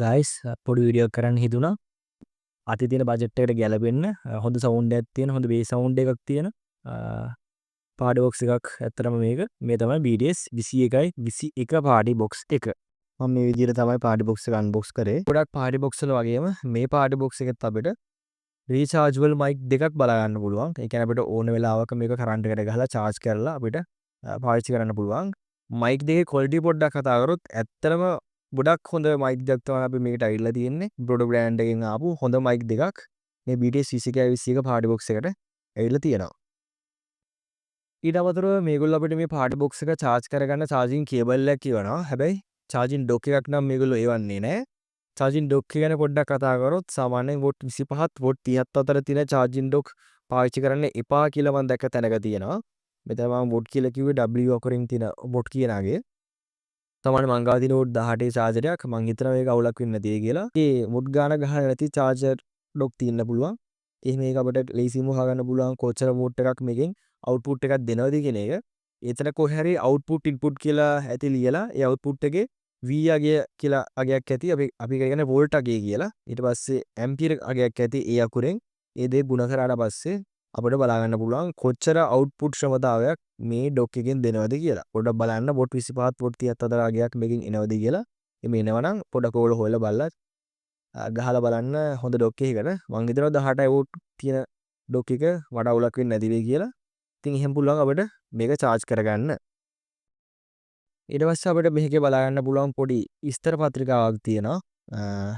Guys පොඩි video කරන්න හිතුණා අති තියෙන බජට් එකට ගැලපෙන්න හොඳ සවුන්ඩ් එකක් තියෙන හොඳ බේස් සවුන්ඩ් එකක් තියෙන පාඩි බොක්ස් එකක් ඇත්තටම මේ තමයි BTS 21 පාඩි බොක්ස් එක මම මේ විදිහට තමයි පාඩි බොක්ස් එක අන්බොක්ස් කරේ ගොඩක් පාඩි බොක්ස් වල වගේම මේ පාඩි බොක්ස් එකෙත් අපිට රීචාර්ජබල් මයික් දෙකක් බලා ගන්න පුළුවන් ඒ කියන්නේ අපිට ඕන වෙලාවක මේක කරන්ට් එකට ගහලා charge කරලා අපිට පාවිච්චි කරන්න පුළුවන් මයික් දෙකේ quality පොඩ්ඩක් කතා කරොත් ඇත්තටම ගොඩක් හොඳ මයික් දෙකක් තමයි අපි මේකට අවිල්ලා තියෙන්නේ බ්‍රොඩෝ බ්‍රෑන්ඩ් එකෙන් ආපු හොඳ මයික් දෙකක් මේ BTS 21 පාඩි බොක්ස් එකට ඇවිල්ලා තියෙනවා ඊට අමතරව මේගොල්ලෝ අපිට මේ පාඩි බොක්ස් එක charge කරගන්න charging cable එකක් කියවනවා හැබැයි charging dock එකක් නම් මේගොල්ලෝ එවන්නේ නැහැ charging dock එක ගැන පොඩ්ඩක් කතා කරොත් සාමාන්‍යයෙන් watt 25ත් watt 30ත් අතර තියෙන charging dock පාවිච්චි කරන්න එපා කියලා මම දැක්ක තැනක තියෙනවා මෙතන මම watt කියලා කිව්වේ W අකුරින් තියෙන watt කියනාගේ සාමාන්‍ය මං ගාව තියෙන watt 18 charger එකක් මං හිතනවා මේක අවුලක් වෙන්නේ නැතියි කියලා. ඒ watt ගාන ගහලා නැති charger dock තියෙන්න පුළුවන්. එහෙනම් මේක අපිට ලේසියෙන්ම හොයාගන්න පුළුවන් කොච්චර watt එකක් මේකෙන් output එකක් දෙනවද කියන එක. එතන කොහේ හරි output input කියලා ඇති ලියලා ඒ output එකේ V අගය කියලා අගයක් ඇති අපි කියන්නේ volt අගය කියලා. ඊට පස්සේ ampere අගයක් ඇති ඒ අකුරෙන් ඒ දේ ගුණ කරාට පස්සේ අපිට බලා ගන්න පුළුවන් කොච්චර output ක්ෂමතාවයක් මේ dock එකෙන් දෙනවද කියලා. පොඩ්ඩක් බලන්න watt 25ත් watt 30ත් අතර අගයක් මේකෙන් එනවද කියලා. එමේ එනවනම් පොඩ්ඩක් ඕගොල්ලෝ හොයලා බලලා ගහලා බලන්න හොඳ dock එකකට. මං හිතනවා 18 watt තියෙන dock එක වඩා අවුලක් වෙන්නේ නැති වෙයි කියලා. ඉතින් එහෙම පුළුවන් අපිට මේක charge කරගන්න. ඊට පස්සේ අපිට මේකේ බලා ගන්න පුළුවන් පොඩි විස්තර පත්‍රිකාවක් තියෙනවා.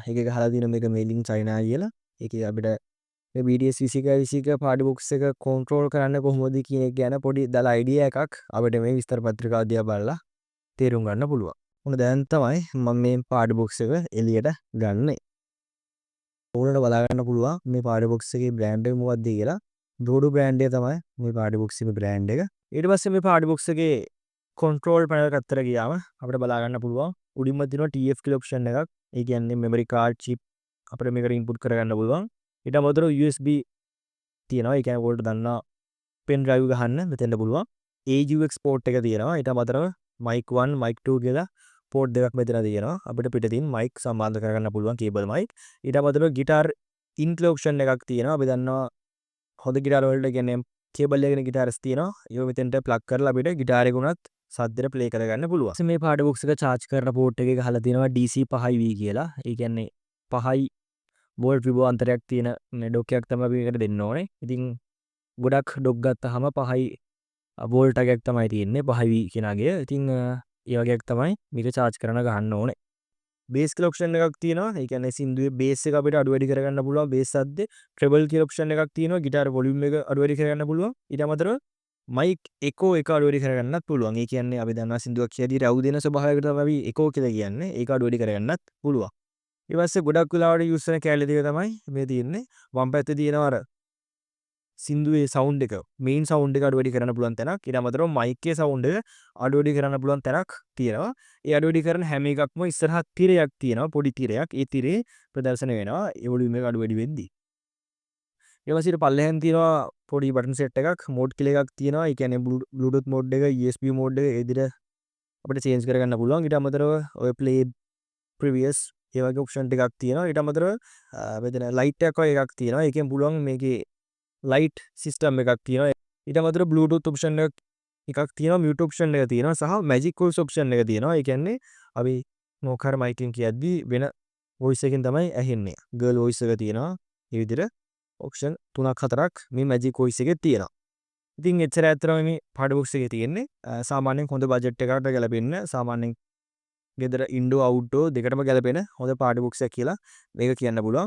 ඒකේ ගහලා තියෙන මේක made in China කියලා. ඒකේ අපිට මේ BTS 21 පාඩි බොක්ස් එක කන්ට්‍රෝල් කරන්න කොහොමද කියන එක ගැන පොඩි දල අයිඩියා එකක් අපිට මේ විස්තර පත්‍රිකාව දිහා බලලා තේරුම් ගන්න පුළුවන්. මොන දැන් තමයි මම මේ පාඩි බොක්ස් එක එළියට ගන්නෙ. ඕනට බලා ගන්න පුළුවන් මේ පාඩි බොක්ස් එකේ බ්‍රෑන්ඩ් එක මොකක්ද කියලා. බ්‍රොඩෝ බ්‍රෑන්ඩ් එක තමයි මේ පාඩි බොක්ස් එකේ බ්‍රෑන්ඩ් එක. ඊට පස්සේ මේ පාඩි බොක්ස් එකේ කන්ට්‍රෝල් පැනල් එකකට ගියාම අපිට බලා ගන්න පුළුවන් උඩින්ම තියෙනවා TF කියලා ඔප්ෂන් එකක්. ඒ කියන්නේ මෙමරි කාඩ් චිප් අපිට මේකට ඉන්පුට් කරගන්න පුළුවන්. ඊට අමතරව USB තියෙනවා. ඒ කියන්නේ ඔයගොල්ලෝ දන්නා pen drive ගහන්න මෙතෙන්ට පුළුවන්. AUX port එක තියෙනවා. ඊට අමතරව mic 1 mic 2 කියලා port දෙකක් මෙතන තියෙනවා. අපිට පිටින් mic සම්බන්ධ කරගන්න පුළුවන් cable mic. ඊට අමතරව guitar in option එකක් තියෙනවා. අපි දන්නවා හොඳ guitar වලට කියන්නේ cable එකකින් guitars තියෙනවා. ඒක මෙතෙන්ට plug කරලා අපිට guitar එක උනත් සද්දෙට play කරගන්න පුළුවන්. මේ පාඩ box එක charge කරන port එකේ ගහලා තියෙනවා DC 5V කියලා. ඒ කියන්නේ 5යි volt විභවාන්තරයක් තියෙන මේ dock එකක් තමයි අපි මේකට දෙන්න ඕනේ. ඉතින් ගොඩක් dock ගත්තාම 5යි volt එකක් තමයි තියෙන්නේ 5V කියන අගය. ඉතින් ඒ වගේක් තමයි මේක charge කරන ගහන්න ඕනේ. bass කියලා option එකක් තියෙනවා. ඒ කියන්නේ සින්දුවේ bass එක අපිට අඩු වැඩි කරගන්න පුළුවන් bass සද්දේ. treble කියලා option එකක් තියෙනවා. guitar volume එක අඩු වැඩි කරගන්න පුළුවන්. ඊට අමතරව mic echo එක අඩු වැඩි කරගන්නත් පුළුවන්. ඒ කියන්නේ අපි දන්නවා සින්දුවක් කියදී රව් දෙන ස්වභාවයකට තමයි අපි echo කියලා කියන්නේ. ඒක අඩු වැඩි කරගන්නත් පුළුවන්. ඊට පස්සේ ගොඩක් වෙලාවට යූස් කරන කැලේ දෙක තමයි මේ තියෙන්නේ. වම් පැත්තේ තියෙනවා අර සින්දුවේ සවුන්ඩ් එක මේන් සවුන්ඩ් එක අඩු වැඩි කරන්න පුළුවන් තැනක්. ඊට අමතරව මයික් එකේ සවුන්ඩ් එක අඩු වැඩි කරන්න පුළුවන් තැනක් තියෙනවා. ඒ අඩු වැඩි කරන හැම එකක්ම ඉස්සරහා තිරයක් තියෙනවා. පොඩි තිරයක්. ඒ තිරේ ප්‍රදර්ශන වෙනවා. ඒ වොලියුම් එක අඩු වැඩි වෙද්දී. ඊට පස්සේ පල්ලෙහෙන් තියෙනවා පොඩි බටන් සෙට් එකක්. මෝඩ් කියලා එකක් තියෙනවා. ඒ කියන්නේ Bluetooth මෝඩ් එක, USB මෝඩ් එක ඒ විදිහට අපිට චේන්ජ් කරගන්න පුළුවන්. ඊට අමතරව ඔය play previous ඒ වගේ ඔප්ෂන් ටිකක් තියෙනවා. ඊට අමතරව මෙතන ලයිට් එකක් වගේ එකක් තියෙනවා. ඒකෙන් පුළුවන් මේකේ ලයිට් සිස්ටම් එකක් තියෙනවා. ඊට අමතරව බ්ලූටූත් ඔප්ෂන් එකක් තියෙනවා. මියුට් ඔප්ෂන් එක තියෙනවා. සහ මැජික් වොයිස් ඔප්ෂන් එක තියෙනවා. ඒ කියන්නේ අපි මොකක් හරි මයික්ෙන් කියද්දි වෙන වොයිස් එකකින් තමයි ඇහෙන්නේ. ගර්ල් වොයිස් එක තියෙනවා. මේ විදිහට ඔප්ෂන් 3ක් 4ක් මේ මැජික් වොයිස් එකේ තියෙනවා. ඉතින් එච්චර ඇත්තටම මේ පාඩ බොක්ස් එකේ තියෙන්නේ. සාමාන්‍යයෙන් හොඳ බජට් එකකට ගැලපෙන්න සාමාන්‍යයෙන් ගෙදර ඉන්ඩෝ අවුට්ඩෝ දෙකටම ගැලපෙන හොඳ පාඩි බොක්ස් එකක් කියලා මේක කියන්න පුළුවන්.